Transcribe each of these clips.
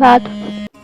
7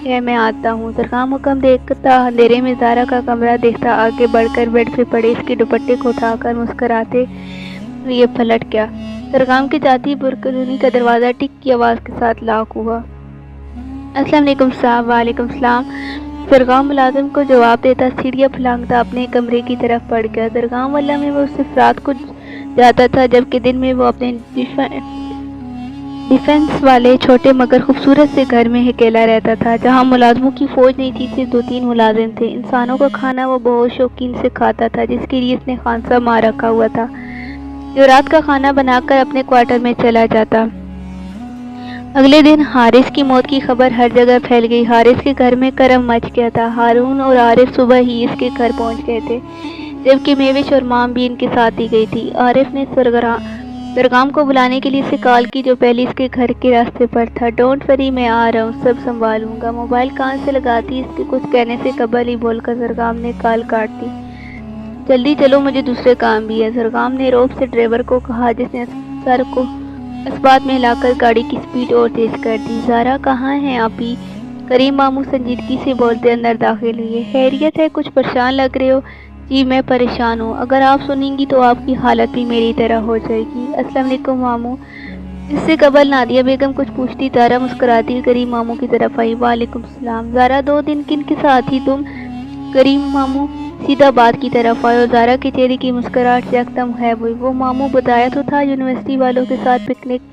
ہے میں آتا ہوں۔ زرخام حکم دیکھتا اندھیرے میں زارا کا کمرہ دیکھتا آگے بڑھ کر بیڈ پہ پڑے اس کے دوپٹے کو اٹھا کر مسکراتے ہوئے پلٹ گیا۔ زرخام کی جاتی برکلونی کا دروازہ ٹک کی آواز کے ساتھ لاک ہوا۔ السلام علیکم صاحب۔ وعلیکم السلام۔ زرخام ملازم کو جواب دیتا سیڑھیاں پھلانگتا اپنے کمرے کی طرف بڑھ گیا۔ زرخام واللہ میں وہ صرف رات کو جاتا تھا جبکہ دن میں وہ اپنے ڈیفنس والے چھوٹے مگر خوبصورت سے گھر میں اکیلا رہتا تھا جہاں ملازموں کی فوج نہیں تھی، صرف 2-3 ملازم تھے۔ انسانوں کا کھانا وہ بہت شوقین سے کھاتا تھا جس کے لیے اس نے خانسا مار رکھا ہوا تھا جو رات کا کھانا بنا کر اپنے کوارٹر میں چلا جاتا۔ اگلے دن حارث کی موت کی خبر ہر جگہ پھیل گئی۔ حارث کے گھر میں کرم مچ گیا تھا۔ ہارون اور عارف صبح ہی اس کے گھر پہنچ گئے تھے جبکہ میوش اور مام بھی ان کے ساتھ ہی گئی تھی۔ عارف نے زرخام کو بلانے کے لیے اسے کال کی جو پہلے اس کے گھر کے راستے پر تھا۔ ڈونٹ وری، میں آ رہا ہوں، سب سنبھالوں گا۔ موبائل کان سے لگاتی اس کے کچھ کہنے سے قبل ہی بول کر زرخام نے کال کاٹ دی۔ جلدی چلو، مجھے دوسرے کام بھی ہے، زرخام نے روب سے ڈرائیور کو کہا جس نے سر کو اسبات میں ہلا کر گاڑی کی سپیڈ اور تیز کر دی۔ زارا کہاں ہیں آپی؟ کریم ماموں سنجیدگی سے بولتے اندر داخل ہوئے۔ خیریت ہے؟ کچھ پریشان لگ رہے ہو؟ جی میں پریشان ہوں، اگر آپ سنیں گی تو آپ کی حالت بھی میری طرح ہو جائے گی۔ السلام علیکم ماموں۔ اس سے قبل نادیہ بیگم کچھ پوچھتی زارا مسکراتی ہوئی کریم ماموں کی طرف آئی۔ وعلیکم السلام۔ زارا 2 دن کن کے ساتھ تھی تم؟ کریم ماموں سیدھا بات کی طرف آئے اور زارا کے چہرے کی مسکراہٹ سے یکدم غائب ہوئی۔ وہ ماموں بتایا تو تھا یونیورسٹی والوں کے ساتھ پکنک۔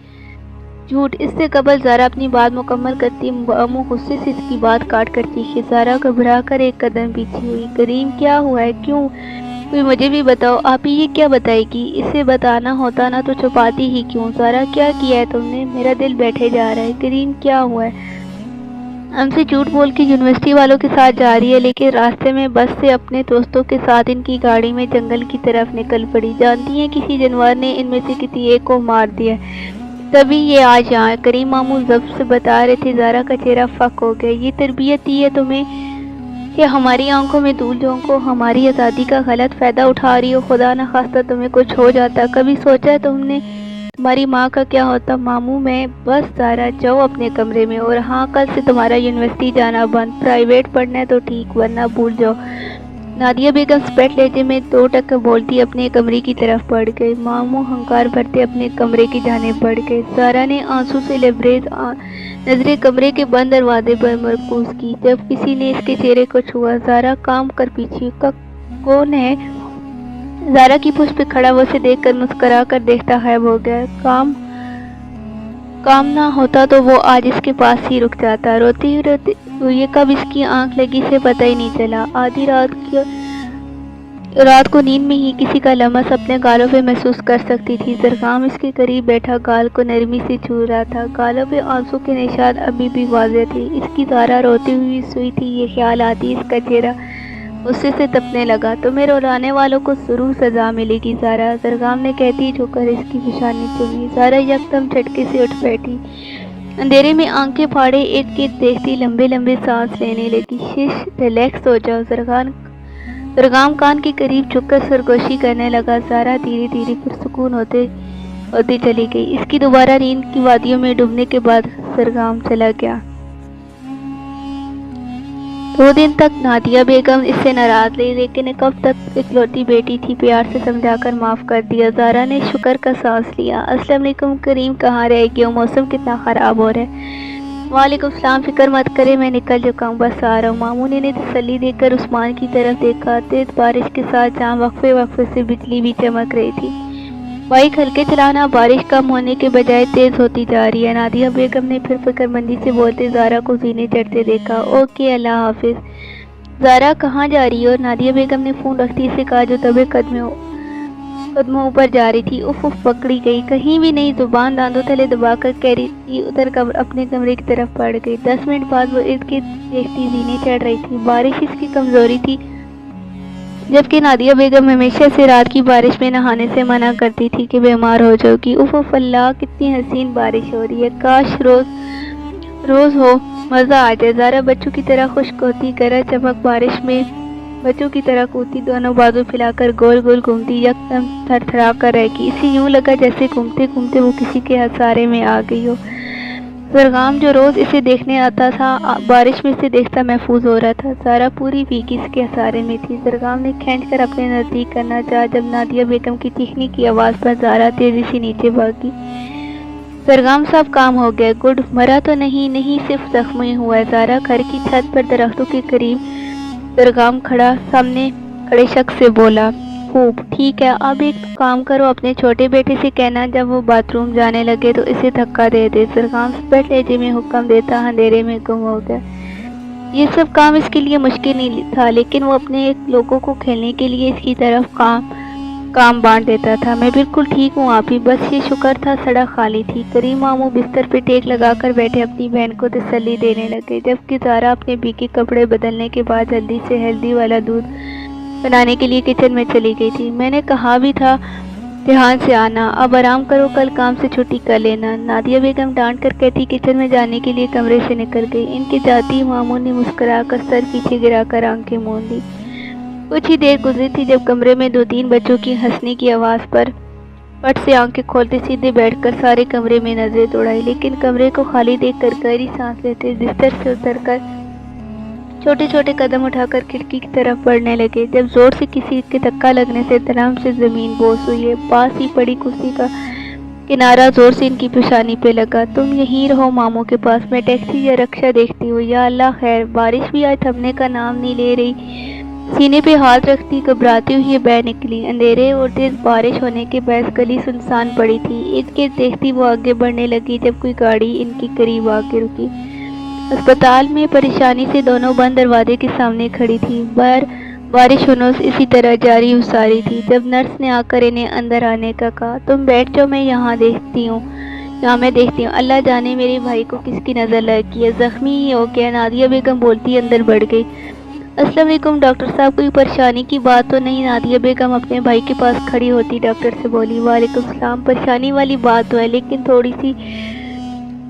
جھوٹ۔ اس سے قبل زارا اپنی بات مکمل کرتی ماموں غصے سے اس کی بات کاٹ کر چیخے۔ زارا گھبرا کر ایک قدم پیچھے ہوئی۔ کریم کیا ہوا ہے؟ کیوں؟ کوئی مجھے بھی بتاؤ۔ آپ ہی یہ کیا بتائے گی؟ اسے بتانا ہوتا نا تو چھپاتی ہی کیوں؟ زارا کیا کیا ہے تم نے؟ میرا دل بیٹھے جا رہا ہے۔ کریم کیا ہوا ہے؟ ہم سے جھوٹ بول کے یونیورسٹی والوں کے ساتھ جا رہی ہے لیکن راستے میں بس سے اپنے دوستوں کے ساتھ ان کی گاڑی میں جنگل کی طرف نکل پڑی۔ جانتی ہیں کسی جانور نے ان میں سے کسی ایک کو مار دیا تبھی یہ آج یہاں ہے۔ کریم ماموں ضبط سے بتا رہے تھے۔ زارا کا چہرہ فک ہو گیا۔ یہ تربیت دی ہے تمہیں کہ ہماری آنکھوں میں دھول جھونکو، ہماری آزادی کا غلط فائدہ اٹھا رہی ہو؟ خدا نخواستہ تمہیں کچھ ہو جاتا، کبھی سوچا ہے تم نے تمہاری ماں کا کیا ہوتا؟ ماموں میں بس زارا جاؤ اپنے کمرے میں، اور ہاں کل سے تمہارا یونیورسٹی جانا بند، پرائیویٹ پڑھنا ہے تو ٹھیک ورنہ بھول جاؤ۔ نادیہ بیگم سپیٹ لہجے میں 2 ٹکر بولتی اپنے کمرے کی طرف بڑھ گئے۔ ماموں ہنکار بھرتے اپنے کمرے کی جانب بڑھ گئے۔ زارا نے آنسو سے لبریز نظریں کمرے کے بند دروازے پر مرکوز کی جب کسی نے اس کے چہرے کو چھوا۔ زارا کام کر پیچھے کون ہے؟ زارا کی پشت پہ کھڑا وہ اسے دیکھ کر مسکرا کر دیکھتا غائب ہو گیا۔ کام نہ ہوتا تو وہ آج اس کے پاس ہی رک جاتا۔ روتی ہوئی کب اس کی آنکھ لگی سے پتہ ہی نہیں چلا۔ آدھی رات کو نیند میں ہی کسی کا لمس اپنے گالوں پہ محسوس کر سکتی تھی۔ زرخام اس کے قریب بیٹھا گال کو نرمی سے چھو رہا تھا۔ گالوں پہ آنسو کے نشان ابھی بھی واضح تھے۔ اس کی زارا روتی ہوئی سوئی تھی، یہ خیال آتی اس کا چہرہ غصے سے تپنے لگا۔ تمہیں رولانے والوں کو ضرور سزا ملے گی زارا، زرخام نے کہتی جھک کر اس کی پیشانی چومی۔ زارا یکدم جھٹکے سے اٹھ بیٹھی، اندھیرے میں آنکھیں پھاڑے ارد گرد دیکھتی لمبے لمبے سانس لینے لگی۔ شش، ریلیکس ہو جاؤ۔ زرخام کان کے قریب جھک کر سرگوشی کرنے لگا۔ زارا دھیرے دھیرے پرسکون ہوتی چلی گئی۔ اس کی دوبارہ نیند کی وادیوں میں ڈوبنے کے بعد زرخام چلا گیا۔ 2 دن تک نادیہ بیگم اس سے ناراض رہی لیکن کب تک اکلوتی بیٹی تھی، پیار سے سمجھا کر معاف کر دیا۔ زارا نے شکر کا سانس لیا۔ السلام علیکم کریم، کہاں رہ گئے ہو؟ موسم کتنا خراب ہو رہا ہے۔ وعلیکم السلام، فکر مت کرے میں نکل چکا ہوں، بس آ رہا ہوں۔ ماموں نے تسلی دے کر عثمان کی طرف دیکھا۔ تیز بارش کے ساتھ جہاں وقفے سے بجلی بھی چمک رہی تھی۔ بائک ہلکے چلانا، بارش کم ہونے کے بجائے تیز ہوتی جا رہی ہے، نادیہ بیگم نے پھر فکر مندی سے بولتے زارا کو سینے چڑھتے دیکھا۔ اوکے، اللہ حافظ۔ زارا کہاں جا رہی ہو؟ نادیہ بیگم نے فون رکھتی سے کہا جو دبے قدموں اوپر جا رہی تھی۔ اف پکڑی گئی، کہیں بھی نہیں، زبان دانتوں تلے دبا کر کہہ رہی تھی ادھر اپنے کمرے کی طرف بڑھ گئی۔ 10 منٹ بعد وہ ارد گرد دیکھتی سینے چڑھ رہی تھی۔ بارش اس کی کمزوری تھی جبکہ نادیہ بیگم ہمیشہ سے رات کی بارش میں نہانے سے منع کرتی تھی کہ بیمار ہو جاؤ گی۔ اف اللہ، کتنی حسین بارش ہو رہی ہے، کاش روز ہو، مزہ آ جائے۔ زارا بچوں کی طرح خشک ہوتی، گرج چمک بارش میں بچوں کی طرح کودتی، دونوں بازو پھیلا کر گول گول گھومتی، یکدم تھر تھرا کر رہ گئی۔ اسے یوں لگا جیسے گھومتے گھومتے وہ کسی کے سارے میں آ گئی ہو۔ زرغام جو روز اسے دیکھنے آتا تھا بارش میں اسے دیکھتا محفوظ ہو رہا تھا۔ زارا پوری بھیگی اس کے سہارے میں تھی۔ زرغام نے کھینچ کر اپنے نزدیک کرنا چاہا جب نادیہ بیگم کی چیخنے کی آواز پر زارا تیزی سے نیچے بھاگی۔ زرغام صاحب کام ہو گیا، گڈ، مرا تو نہیں صرف زخمی ہوا ہے۔ زارا گھر کی چھت پر درختوں کے قریب زرغام سامنے کھڑے شخص سے بولا، خوب، ٹھیک ہے، اب ایک کام کرو، اپنے چھوٹے بیٹے سے کہنا جب وہ باتھ روم جانے لگے تو اسے دھکا دے دے۔ زرغام سپٹ لہجے میں حکم دیتا اندھیرے میں گم ہو گیا۔ یہ سب کام اس کے لیے مشکل نہیں تھا، لیکن وہ اپنے لوگوں کو کھیلنے کے لیے اس کی طرف کام بانٹ دیتا تھا۔ میں بالکل ٹھیک ہوں آپی، بس یہ شکر تھا سڑک خالی تھی۔ کریم ماموں بستر پہ ٹیک لگا کر بیٹھے اپنی بہن کو تسلی دینے لگے، جبکہ زارا اپنے بھیگے کپڑے بدلنے کے بعد جلدی سے ہلدی والا دودھ بنانے کے لیے کچن میں چلی گئی تھی۔ میں نے کہا بھی تھا دھیان سے آنا، اب آرام کرو، کل کام سے چھٹی کر لینا، نادیہ بیگم ڈانٹ کر کہتی کچن میں جانے کے لیے کمرے سے نکل گئی۔ ان کے جاتی ماموں نے مسکرا کر سر پیچھے گرا کر آنکھیں موند لی۔ کچھ ہی دیر گزری تھی جب کمرے میں 2-3 بچوں کی ہنسنے کی آواز پر پٹ سے آنکھیں کھولتے سیدھے بیٹھ کر سارے کمرے میں نظریں دوڑائی، لیکن کمرے کو خالی دیکھ کر گہری سانس لیتے بستر سے اتر کر چھوٹے چھوٹے قدم اٹھا کر کھڑکی کی طرف بڑھنے لگے، جب زور سے کسی کے دھکا لگنے سے دھڑام سے زمین بوس ہوئی ہے۔ پاس ہی پڑی کرسی کا کنارہ زور سے ان کی پیشانی پہ لگا۔ تم یہیں رہو ماموں کے پاس، میں ٹیکسی یا رکشہ دیکھتی ہوں۔ یا اللہ خیر، بارش بھی آج تھمنے کا نام نہیں لے رہی۔ سینے پہ ہاتھ رکھتی گھبراتی ہوئی یہ بہن نکلی۔ اندھیرے اور تیز بارش ہونے کے باعث گلی سنسان پڑی تھی۔ ارد گرد دیکھتی وہ آگے بڑھنے لگی جب کوئی گاڑی ان کے قریب آ کے رکی۔ اسپتال میں پریشانی سے دونوں بند دروازے کے سامنے کھڑی تھی۔ بارش ہنوز اسی طرح جاری و ساری تھی جب نرس نے آ کر انہیں اندر آنے کا کہا۔ تم بیٹھ جاؤ، میں یہاں دیکھتی ہوں۔ اللہ جانے میرے بھائی کو کس کی نظر لگ گئی ہے، زخمی ہی ہو گیا، نادیہ بیگم بولتی اندر بڑھ گئی۔ السلام علیکم ڈاکٹر صاحب، کوئی پریشانی کی بات تو نہیں؟ نادیہ بیگم اپنے بھائی کے پاس کھڑی ہوتی ڈاکٹر سے بولی۔ وعلیکم السلام، پریشانی والی بات تو ہے، لیکن تھوڑی سی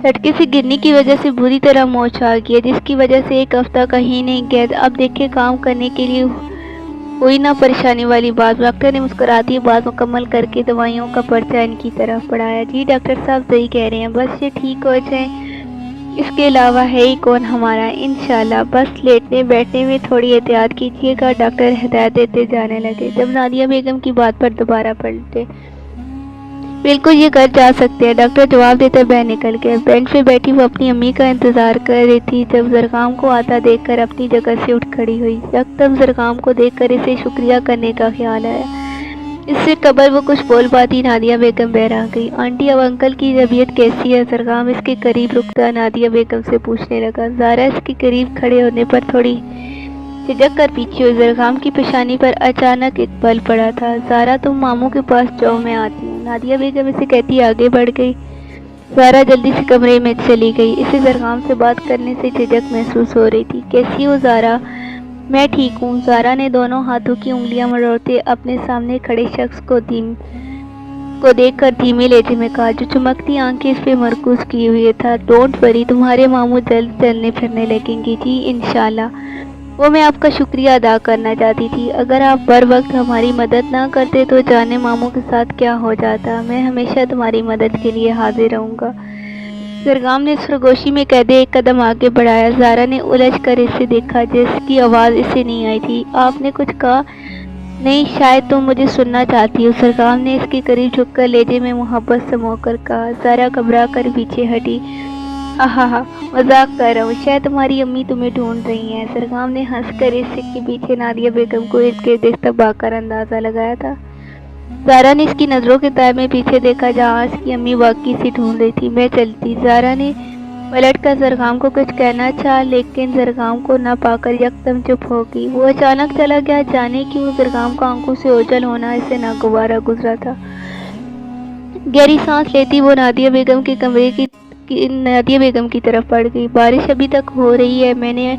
جھٹکے سے گرنے کی وجہ سے بری طرح موچ آ گئی ہے، جس کی وجہ سے ایک ہفتہ کہیں نہیں گیا۔ اب دیکھیں کام کرنے کے لیے کوئی نہ پریشانی والی بات۔ ڈاکٹر نے مسکراتی بات مکمل کر کے دوائیوں کا پرچہ ان کی طرف بڑھایا۔ جی ڈاکٹر صاحب صحیح کہہ رہے ہیں، بس یہ ٹھیک ہو جائیں، اس کے علاوہ ہے ہی کون ہمارا، انشاءاللہ، بس لیٹنے بیٹھنے میں تھوڑی احتیاط کیجیے گا، ڈاکٹر ہدایت دیتے جانے لگے جب نادیہ بیگم کی بات پر دوبارہ پلٹے۔ بالکل، یہ گھر جا سکتے ہیں، ڈاکٹر جواب دیتے بہن نکل گئے۔ بینچ پہ بیٹھی وہ اپنی امی کا انتظار کر رہی تھی جب زرغام کو آتا دیکھ کر اپنی جگہ سے اٹھ کھڑی ہوئی۔ یکدم زرغام کو دیکھ کر اسے شکریہ کرنے کا خیال آیا۔ اس سے قبل وہ کچھ بول پاتی نادیہ بیگم بہرا گئی۔ آنٹی، اب انکل کی طبیعت کیسی ہے؟ زرغام اس کے قریب رکتا نادیہ بیگم سے پوچھنے لگا۔ زارا اس کے قریب کھڑے ہونے پر تھوڑی جھجک کر پیچھے ہوئی۔ زرغام کی پیشانی پر اچانک ایک بل پڑا تھا۔ زارا تم ماموں کے پاس جاؤ، میں آتی ہوں، نادیہ بیگم اسے کہتی آگے بڑھ گئی۔ زارا جلدی سے کمرے میں چلی گئی، اسے زرغام سے بات کرنے سے جھجک محسوس ہو رہی تھی۔ کیسی ہو زارا؟ میں ٹھیک ہوں۔ زارا نے دونوں ہاتھوں کی انگلیاں مروڑتے اپنے سامنے کھڑے شخص کو دیکھ کر دھیمے لہجے میں کہا، جو چمکتی آنکھیں اس پہ مرکوز کی ہوئی تھا، ڈونٹ وری، تمہارے ماموں جلد چلنے پھرنے لگیں گے۔ جی انشاءاللہ۔ وہ میں آپ کا شکریہ ادا کرنا چاہتی تھی، اگر آپ بر وقت ہماری مدد نہ کرتے تو جانے ماموں کے ساتھ کیا ہو جاتا۔ میں ہمیشہ تمہاری مدد کے لیے حاضر رہوں گا۔ زرغام نے سرگوشی میں قیدے ایک قدم آگے بڑھایا۔ زارا نے الجھ کر اسے دیکھا، جس کی آواز اسے نہیں آئی تھی۔ آپ نے کچھ کہا؟ نہیں، شاید تم مجھے سننا چاہتی ہو، زرغام نے اس کے قریب جھک کر لہجے میں محبت سمو کر کہا۔ زارا گھبرا کر پیچھے ہٹی۔ مذاق کر رہا ہوں، شاید تمہاری امی تمہیں ڈھونڈ رہی ہیں۔ زرغام نے ہنس کر اس کے پیچھے نادیہ بیگم کو ارد گرد دیکھتا بھاگ کر اندازہ لگایا تھا۔ زارا نے اس کی نظروں کے تائے میں پیچھے دیکھا جہاں اس کی امی واقعی سے ڈھونڈ رہی تھی۔ میں چلتی۔ زارا نے پلٹ کر زرغام کو کچھ کہنا چاہا، لیکن زرغام کو نہ پا کر یکدم چپ ہو گئی۔ وہ اچانک چلا گیا، جانے کیوں زرغام کا آنکھوں سے اوجھل ہونا اسے ناگوارا گزرا تھا۔ گہری سانس لیتی وہ نادیہ بیگم کے کمرے نادیہ بیگم کی طرف بڑھ گئی۔ بارش ابھی تک ہو رہی ہے، میں نے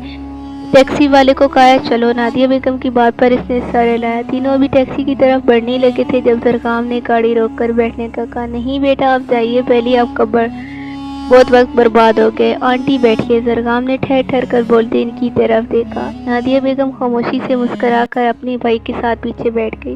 ٹیکسی والے کو کہا ہے چلو۔ نادیہ بیگم کی بات پر اس نے سر ہلایا۔ تینوں ابھی ٹیکسی کی طرف بڑھنے لگے تھے جب زرغام نے گاڑی روک کر بیٹھنے کا کہا۔ نہیں بیٹا، آپ جائیے، پہلے آپ کا بہت وقت برباد ہو گئے۔ آنٹی بیٹھیے، زرغام نے ٹھہر ٹھہر کر بولتے ان کی طرف دیکھا۔ نادیہ بیگم خاموشی سے مسکرا کر اپنے بھائی کے ساتھ پیچھے بیٹھ گئی۔